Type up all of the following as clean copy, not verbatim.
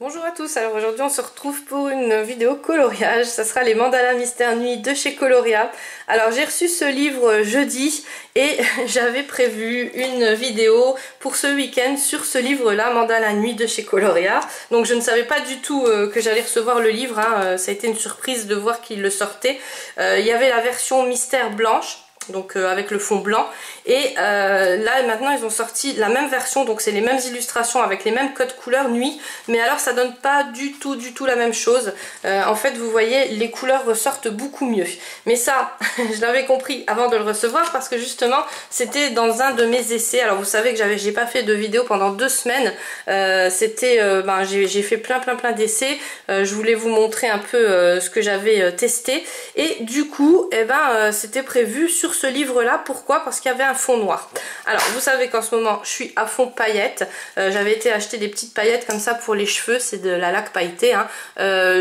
Bonjour à tous, alors aujourd'hui on se retrouve pour une vidéo coloriage, ça sera les mandalas Mystère Nuit de chez Coloria. Alors j'ai reçu ce livre jeudi et j'avais prévu une vidéo pour ce week-end sur ce livre là, Mandala Nuit de chez Coloria. Donc je ne savais pas du tout que j'allais recevoir le livre, hein. Ça a été une surprise de voir qu'il le sortait. Il y avait la version Mystère Blanche, donc avec le fond blanc, et là maintenant ils ont sorti la même version, donc c'est les mêmes illustrations avec les mêmes codes couleurs nuit, mais alors ça donne pas du tout la même chose. En fait vous voyez, les couleurs ressortent beaucoup mieux, mais ça je l'avais compris avant de le recevoir parce que justement c'était dans un de mes essais. Alors vous savez que j'ai pas fait de vidéo pendant 2 semaines, j'ai fait plein d'essais. Je voulais vous montrer un peu ce que j'avais testé, et du coup c'était prévu sur ce livre là. Pourquoi? Parce qu'il y avait un fond noir. Alors vous savez qu'en ce moment je suis à fond paillettes. J'avais été acheter des petites paillettes comme ça pour les cheveux, c'est de la laque pailletée, hein.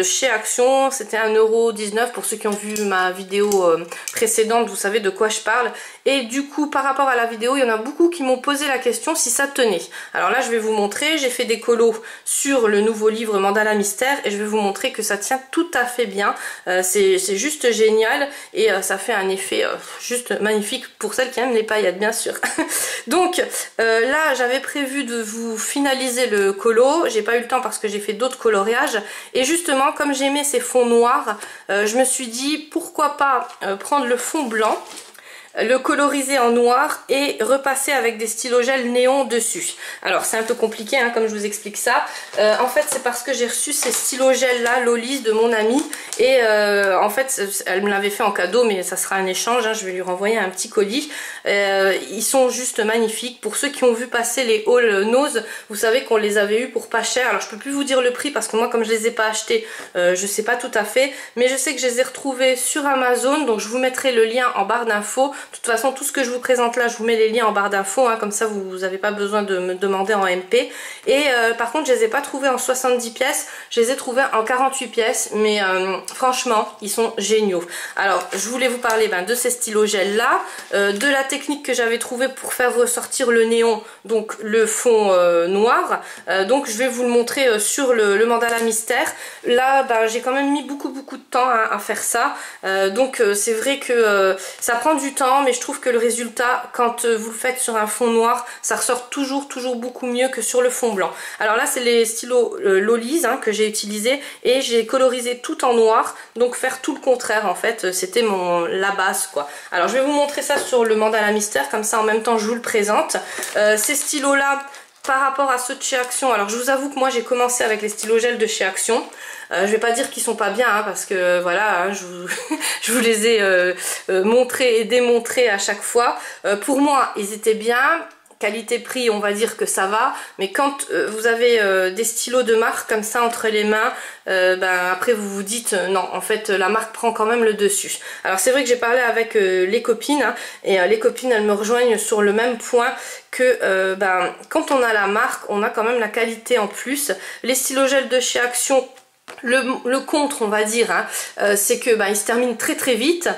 Chez Action, c'était 1,19 € pour ceux qui ont vu ma vidéo précédente, vous savez de quoi je parle. Et du coup par rapport à la vidéo, il y en a beaucoup qui m'ont posé la question si ça tenait. Alors là je vais vous montrer, j'ai fait des colos sur le nouveau livre Mandala Mystère et je vais vous montrer que ça tient tout à fait bien. C'est juste génial et ça fait un effet juste magnifique pour celles qui aiment les paillettes bien sûr. Donc là j'avais prévu de vous finaliser le colo, j'ai pas eu le temps parce que j'ai fait d'autres coloriages, et justement comme j'aimais ces fonds noirs, je me suis dit pourquoi pas prendre le fond blanc, le coloriser en noir et repasser avec des stylogels néon dessus. Alors c'est un peu compliqué hein, comme je vous explique ça. En fait c'est parce que j'ai reçu ces stylogels là, Lolis, de mon amie, et en fait elle me l'avait fait en cadeau, mais ça sera un échange, hein, je vais lui renvoyer un petit colis. Ils sont juste magnifiques. Pour ceux qui ont vu passer les hauls Nose, vous savez qu'on les avait eu pour pas cher. Alors je peux plus vous dire le prix parce que moi comme je les ai pas achetés, je sais pas tout à fait, mais je sais que je les ai retrouvés sur Amazon, donc je vous mettrai le lien en barre d'infos. De toute façon tout ce que je vous présente là je vous mets les liens en barre d'infos, hein, comme ça vous n'avez pas besoin de me demander en MP. Et par contre je les ai pas trouvés en 70 pièces, je les ai trouvés en 48 pièces, mais franchement ils sont géniaux. Alors je voulais vous parler de ces stylogels là, de la technique que j'avais trouvée pour faire ressortir le néon, donc le fond noir. Donc je vais vous le montrer sur le Mandala Mystère. Là j'ai quand même mis beaucoup de temps à faire ça, donc c'est vrai que ça prend du temps, mais je trouve que le résultat quand vous le faites sur un fond noir, ça ressort toujours beaucoup mieux que sur le fond blanc. Alors là c'est les stylos Lolis hein, que j'ai utilisé, et j'ai colorisé tout en noir, donc faire tout le contraire en fait, c'était la base quoi. Alors je vais vous montrer ça sur le Mandala Mystère, comme ça en même temps je vous le présente. Ces stylos là par rapport à ceux de chez Action, alors je vous avoue que moi j'ai commencé avec les stylogels de chez Action. Je vais pas dire qu'ils sont pas bien hein, parce que voilà hein, je vous les ai montrés et démontrés à chaque fois. Pour moi ils étaient bien. Qualité-prix, on va dire que ça va, mais quand vous avez des stylos de marque comme ça entre les mains, après vous vous dites non, en fait la marque prend quand même le dessus. Alors c'est vrai que j'ai parlé avec les copines hein, et les copines elles me rejoignent sur le même point que quand on a la marque, on a quand même la qualité en plus. Les stylogels de chez Action, le contre on va dire hein, c'est que ils se terminent très vite.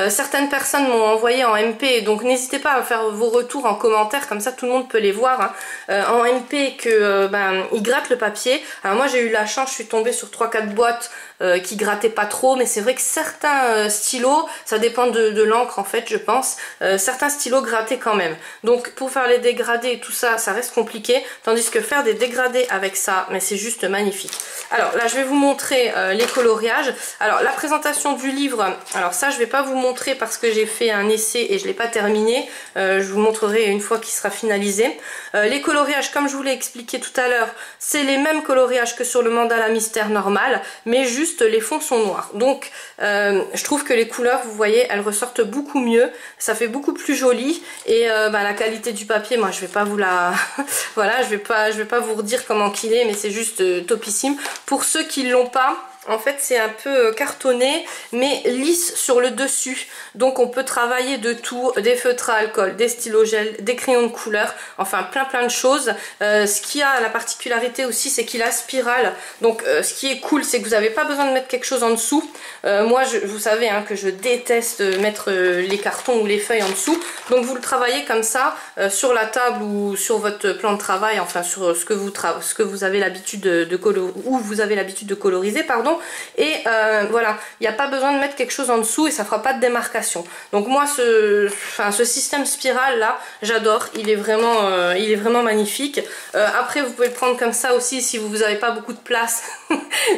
Certaines personnes m'ont envoyé en MP, donc n'hésitez pas à faire vos retours en commentaire, comme ça tout le monde peut les voir hein, en MP, que ils grattent le papier. Alors moi j'ai eu la chance, je suis tombée sur 3-4 boîtes qui grattaient pas trop, mais c'est vrai que certains stylos, ça dépend de l'encre en fait je pense, certains stylos grattaient quand même, donc pour faire les dégradés et tout ça, ça reste compliqué, tandis que faire des dégradés avec ça, mais c'est juste magnifique. Alors là je vais vous montrer les coloriages. Alors la présentation du livre, alors ça je vais pas vous montrer parce que j'ai fait un essai et je l'ai pas terminé, je vous montrerai une fois qu'il sera finalisé. Les coloriages comme je vous l'ai expliqué tout à l'heure, c'est les mêmes coloriages que sur le Mandala Mystère normal, mais juste les fonds sont noirs, donc je trouve que les couleurs vous voyez elles ressortent beaucoup mieux, ça fait beaucoup plus joli, et la qualité du papier, moi je vais pas vous la voilà, je vais pas vous redire comment qu'il est, mais c'est juste topissime. Pour ceux qui l'ont pas, En fait c'est un peu cartonné mais lisse sur le dessus, donc on peut travailler de tout, des feutres à alcool, des stylos gel, des crayons de couleur, enfin plein de choses. Ce qui a la particularité aussi c'est qu'il a spirale, donc ce qui est cool c'est que vous n'avez pas besoin de mettre quelque chose en dessous. Moi vous savez hein, que je déteste mettre les cartons ou les feuilles en dessous, donc vous le travaillez comme ça sur la table ou sur votre plan de travail, enfin sur ce que vous avez l'habitude de coloriser, pardon. Et voilà, il n'y a pas besoin de mettre quelque chose en dessous et ça fera pas de démarcation. Donc moi ce système spirale là, j'adore, il est vraiment magnifique. Après vous pouvez le prendre comme ça aussi si vous n'avez pas beaucoup de place.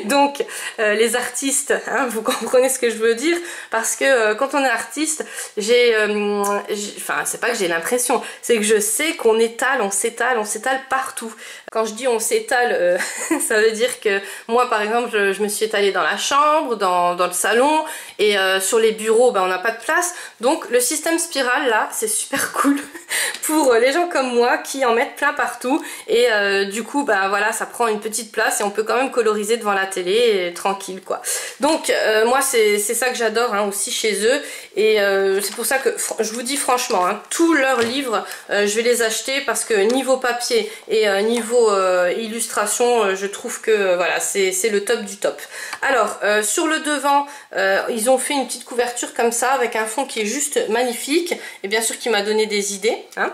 Donc les artistes, hein, vous comprenez ce que je veux dire, parce que quand on est artiste, enfin c'est pas que j'ai l'impression, c'est que je sais qu'on étale, on s'étale partout. Quand je dis on s'étale, ça veut dire que moi par exemple je me suis étalée dans la chambre, dans le salon, et sur les bureaux on n'a pas de place, donc le système spirale là c'est super cool pour les gens comme moi qui en mettent plein partout, et du coup voilà, ça prend une petite place et on peut quand même coloriser devant la télé tranquille quoi. Donc moi c'est ça que j'adore hein, aussi chez eux, et c'est pour ça que je vous dis franchement hein, tous leurs livres je vais les acheter, parce que niveau papier et niveau illustration je trouve que voilà c'est le top du top. Alors sur le devant ils ont fait une petite couverture comme ça avec un fond qui est juste magnifique, et bien sûr qui m'a donné des idées hein.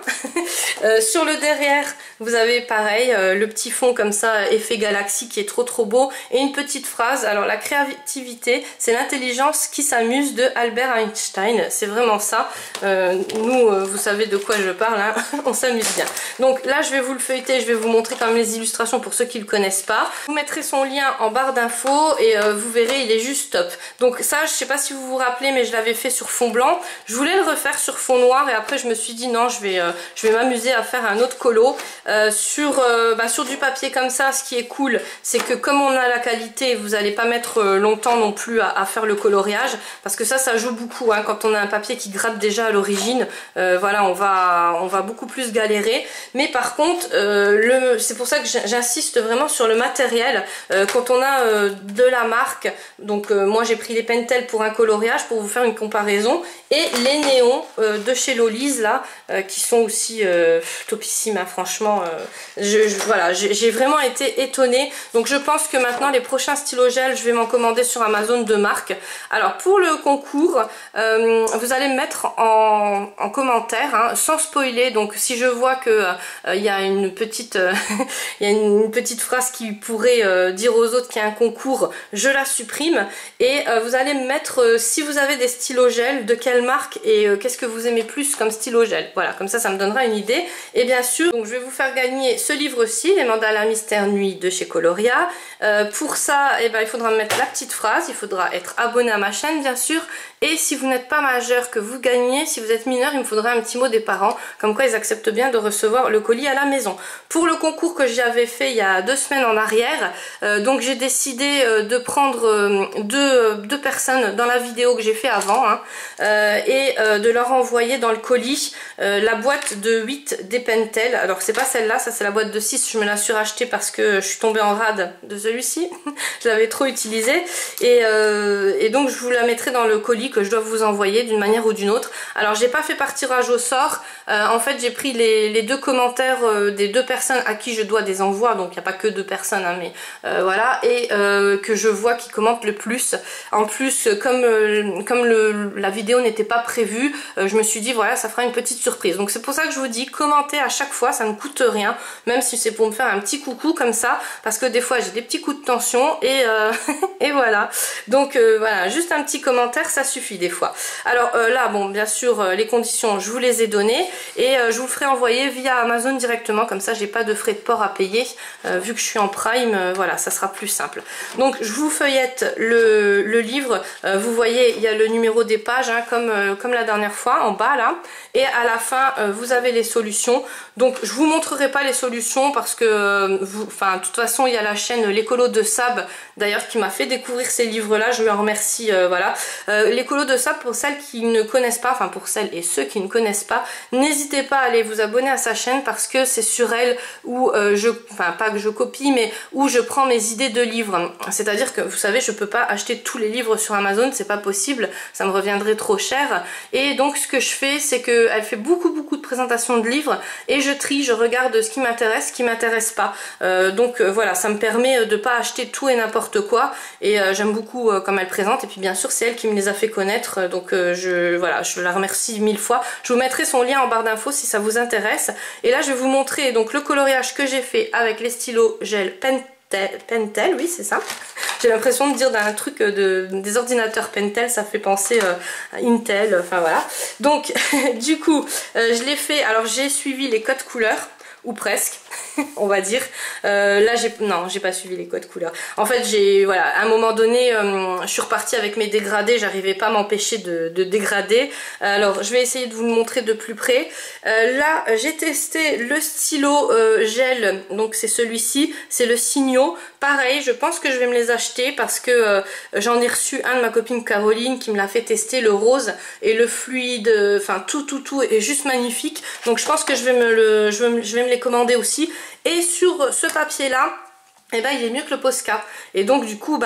Sur le derrière vous avez pareil le petit fond comme ça effet galaxie qui est trop beau, et une petite phrase. Alors la créativité c'est l'intelligence qui s'amuse de Albert Einstein, c'est vraiment ça. Nous vous savez de quoi je parle hein. On s'amuse bien. Donc là je vais vous le feuilleter, je vais vous montrer quand même les illustrations pour ceux qui le connaissent pas. Je vous mettrai son lien en barre d'infos et vous verrez il est juste top. Donc ça je sais pas si vous vous rappelez mais je l'avais fait sur fond blanc, je voulais le refaire sur fond noir et après je me suis dit non je vais m'amuser à faire un autre colo sur du papier comme ça. Ce qui est cool c'est que comme on a la qualité, vous n'allez pas mettre longtemps non plus à faire le coloriage, parce que ça joue beaucoup hein, quand on a un papier qui gratte déjà à l'origine. Voilà, on va beaucoup plus galérer, mais par contre c'est pour ça que j'insiste vraiment sur le matériel. Quand on a de la marque, donc moi j'ai pris les Pentel pour un coloriage pour vous faire une comparaison, et les néons de chez Lolise là qui sont aussi topissimes hein, franchement. Voilà, j'ai vraiment été étonnée, donc je pense que maintenant les prochains stylos gel je vais m'en commander sur Amazon de marque. Alors pour le concours vous allez me mettre en commentaire hein, sans spoiler, donc si je vois que il y a une petite phrase qui pourrait dire aux autres qu'il y a un concours, je la supprime, et vous allez me mettre si vous avez des stylos gel, de quelle marque et qu'est-ce que vous aimez plus comme stylo gel. Voilà, comme ça me donnera une idée. Et bien sûr donc je vais vous faire gagner ce livre-ci, les mandalas Mystère Nuit de chez Coloria. Pour ça il faudra me mettre la petite phrase, il faudra être abonné à ma chaîne bien sûr, et si vous n'êtes pas majeur que vous gagnez, si vous êtes mineur, il me faudra un petit mot des parents comme quoi ils acceptent bien de recevoir le colis à la maison. Pour le concours que j'avais fait il y a 2 semaines en arrière, donc j'ai décidé de prendre deux personnes dans la vidéo que j'ai fait avant hein, et de leur envoyer dans le colis la boîte de 8 des Pentel. Alors c'est pas celle-là, ça c'est la boîte de 6, je me la suis rachetée parce que je suis tombée en rade de celui-ci. Je l'avais trop utilisé, et donc je vous la mettrai dans le colis que je dois vous envoyer d'une manière ou d'une autre. Alors j'ai pas fait par tirage au sort, en fait j'ai pris les 2 commentaires des 2 personnes à qui je dois des envois, donc il n'y a pas que 2 personnes hein, mais voilà, et que je vois qui commentent le plus. En plus comme la vidéo n'était pas prévue, je me suis dit voilà, ça fera une petite surprise. Donc c'est pour ça que je vous dis, commentez à chaque fois, ça ne coûte rien, même si c'est pour me faire un petit coucou comme ça, parce que des fois j'ai des petits coups de tension et voilà. Donc voilà, juste un petit commentaire ça suffit des fois. Alors là bon bien sûr les conditions je vous les ai données, et je vous le ferai envoyer via Amazon directement, comme ça j'ai pas de frais de port à payer vu que je suis en Prime. Voilà, ça sera plus simple. Donc je vous feuillette le livre, vous voyez il y a le numéro des pages hein, comme la dernière fois en bas là, et à la fin vous avez les solutions. Donc je vous montrerai pas les solutions parce que de toute façon il y a la chaîne L'écolo de Sab d'ailleurs qui m'a fait découvrir ces livres là, je lui en remercie. Voilà, L'écolo de Sab, pour celles qui ne connaissent pas, enfin pour celles et ceux qui ne connaissent pas, n'hésitez pas à aller vous abonner à sa chaîne parce que c'est sur elle où où enfin pas que je copie, mais où je prends mes idées de livres. C'est-à-dire que vous savez, je peux pas acheter tous les livres sur Amazon, c'est pas possible, ça me reviendrait trop cher. Et donc ce que je fais, c'est qu'elle fait beaucoup de présentations de livres et je trie, je regarde ce qui m'intéresse, ce qui m'intéresse pas. Voilà, ça me permet de pas acheter tout et n'importe quoi. Et j'aime beaucoup comme elle présente. Et puis bien sûr, c'est elle qui me les a fait connaître. Donc voilà, je la remercie 1000 fois. Je vous mettrai son lien en barre d'infos si ça vous intéresse. Et là, je vais vous montrer donc le coloriage que j'ai fait avec les stylos gel Pentel, oui c'est ça. J'ai l'impression de dire d'un truc des ordinateurs Pentel, ça fait penser à Intel, enfin voilà. Donc du coup, je l'ai fait, alors j'ai suivi les codes couleurs, ou presque, on va dire. Là, j'ai pas suivi les codes couleurs. En fait, voilà, à un moment donné, je suis repartie avec mes dégradés, j'arrivais pas à m'empêcher de dégrader. Alors, je vais essayer de vous le montrer de plus près. Là, j'ai testé le stylo gel, donc c'est celui-ci, c'est le Signo. Pareil, je pense que je vais me les acheter parce que j'en ai reçu un de ma copine Caroline qui me l'a fait tester, le rose et le fluide, enfin tout est juste magnifique. Donc je pense que je vais me les commander aussi. Et sur ce papier là, eh ben, il est mieux que le Posca. Et donc du coup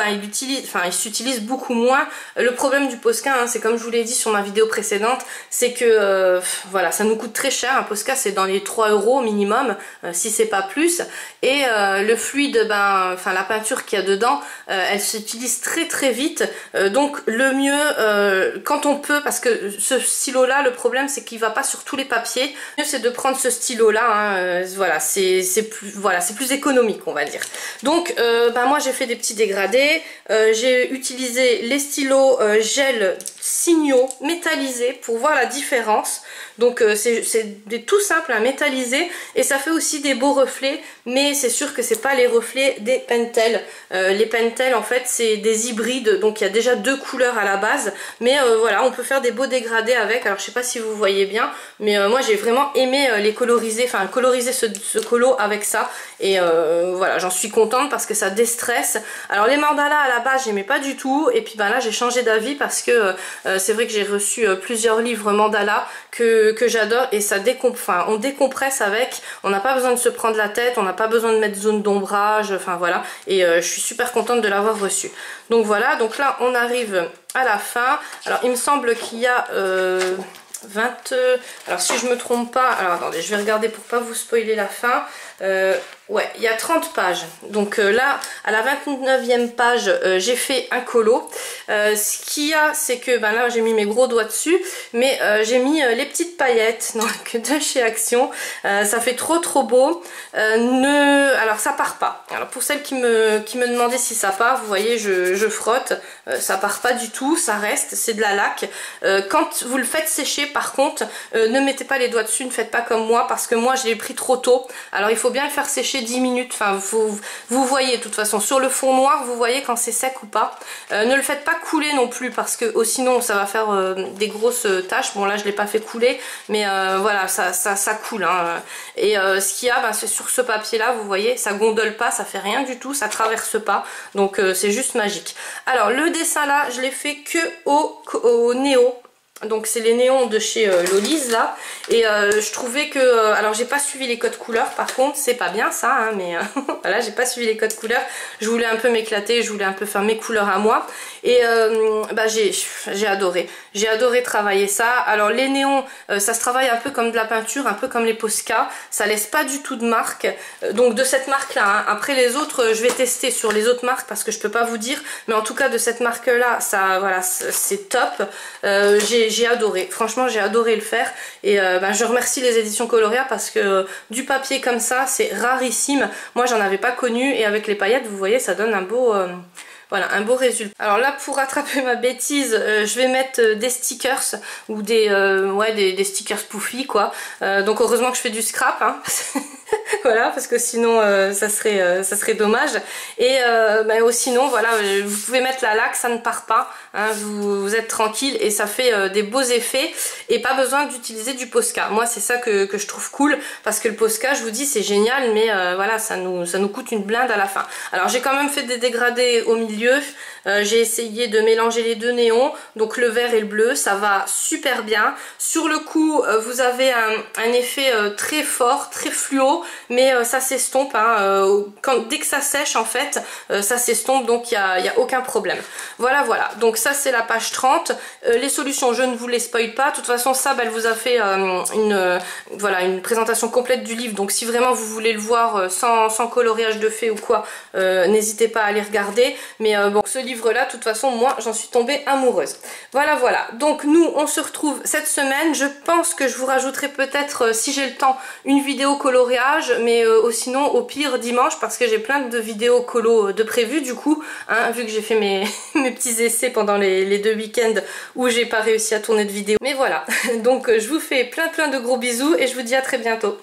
il s'utilise beaucoup moins. Le problème du Posca, hein, c'est comme je vous l'ai dit sur ma vidéo précédente, c'est que voilà, ça nous coûte très cher. Un Posca c'est dans les 3 € minimum, si c'est pas plus. Et le fluide, la peinture qu'il y a dedans, elle s'utilise très vite. Donc le mieux, quand on peut, parce que ce stylo là, le problème c'est qu'il va pas sur tous les papiers. Le mieux c'est de prendre ce stylo là, hein, voilà, c'est plus économique, on va dire. Donc moi j'ai fait des petits dégradés, j'ai utilisé les stylos gel Signo métallisés pour voir la différence. Donc c'est des tout simples à métalliser et ça fait aussi des beaux reflets, mais c'est sûr que c'est pas les reflets des Pentel. Les Pentel en fait c'est des hybrides, donc il y a déjà 2 couleurs à la base, mais voilà, on peut faire des beaux dégradés avec. Alors je sais pas si vous voyez bien, mais moi j'ai vraiment aimé les coloriser, enfin coloriser ce colo avec ça, et voilà, j'en suis contente parce que ça déstresse. Alors les mandalas à la base j'aimais pas du tout, et puis là j'ai changé d'avis parce que c'est vrai que j'ai reçu plusieurs livres mandalas que j'adore, et ça on décompresse avec, on n'a pas besoin de se prendre la tête, on n'a pas besoin de mettre zone d'ombrage, enfin voilà, et je suis super contente de l'avoir reçu. Donc voilà, donc là on arrive à la fin. Alors il me semble qu'il y a 20... alors si je me trompe pas, alors attendez, je vais regarder pour pas vous spoiler la fin. Ouais, il y a 30 pages. Donc là, à la 29e page, j'ai fait un colo. Ce qu'il y a, c'est que là, j'ai mis mes gros doigts dessus, mais j'ai mis les petites paillettes donc, de chez Action. Ça fait trop beau. Alors, ça part pas. Alors, pour celles qui me demandaient si ça part, vous voyez, je frotte. Ça part pas du tout, ça reste, c'est de la laque. Quand vous le faites sécher, par contre, ne mettez pas les doigts dessus, ne faites pas comme moi, parce que moi, je l'ai pris trop tôt. Alors, il faut bien le faire sécher 10 minutes, enfin vous voyez de toute façon sur le fond noir, vous voyez quand c'est sec ou pas. Ne le faites pas couler non plus parce que sinon ça va faire des grosses taches. Bon là je l'ai pas fait couler, mais voilà, ça coule, hein. Et ce qu'il y a, c'est sur ce papier là, vous voyez, ça gondole pas, ça fait rien du tout, ça traverse pas, donc c'est juste magique. Alors le dessin là, je l'ai fait que au néo. Donc c'est les néons de chez Lolise là, et je trouvais que alors j'ai pas suivi les codes couleurs, par contre c'est pas bien ça, hein, mais voilà, j'ai pas suivi les codes couleurs. Je voulais un peu m'éclater, je voulais un peu faire mes couleurs à moi, et j'ai adoré travailler ça. Alors les néons, ça se travaille un peu comme de la peinture, un peu comme les Posca, ça laisse pas du tout de marque, donc de cette marque là, hein. Après les autres, je vais tester sur les autres marques parce que je peux pas vous dire, mais en tout cas de cette marque là, ça voilà, c'est top. J'ai adoré, franchement j'ai adoré le faire, et je remercie les éditions Coloria parce que du papier comme ça c'est rarissime, moi j'en avais pas connu, et avec les paillettes vous voyez ça donne un beau voilà, un beau résultat. Alors là, pour rattraper ma bêtise, je vais mettre des stickers ou des stickers poufy quoi. Donc heureusement que je fais du scrap, hein. Voilà, parce que sinon ça serait dommage. Et sinon voilà, vous pouvez mettre la laque, ça ne part pas, hein, vous êtes tranquille, et ça fait des beaux effets, et pas besoin d'utiliser du Posca. Moi c'est ça que je trouve cool, parce que le Posca, je vous dis, c'est génial, mais voilà, ça nous coûte une blinde à la fin. Alors j'ai quand même fait des dégradés au milieu, milieu. J'ai essayé de mélanger les deux néons, donc le vert et le bleu, ça va super bien. Sur le coup, vous avez un effet très fort, très fluo, mais ça s'estompe, hein, dès que ça sèche en fait, ça s'estompe, donc il n'y a aucun problème. Voilà, voilà, donc ça c'est la page 30. Les solutions, je ne vous les spoil pas, de toute façon ça, elle vous a fait voilà, une présentation complète du livre, donc si vraiment vous voulez le voir sans coloriage de fée ou quoi, n'hésitez pas à aller regarder, mais bon, ce livre là, de toute façon moi j'en suis tombée amoureuse. Voilà, voilà, donc nous on se retrouve cette semaine. Je pense que je vous rajouterai peut-être, si j'ai le temps, une vidéo coloriage, mais sinon au pire dimanche, parce que j'ai plein de vidéos colo de prévues du coup, hein, vu que j'ai fait mes petits essais pendant les 2 week-ends où j'ai pas réussi à tourner de vidéo. Mais voilà, donc je vous fais plein de gros bisous et je vous dis à très bientôt.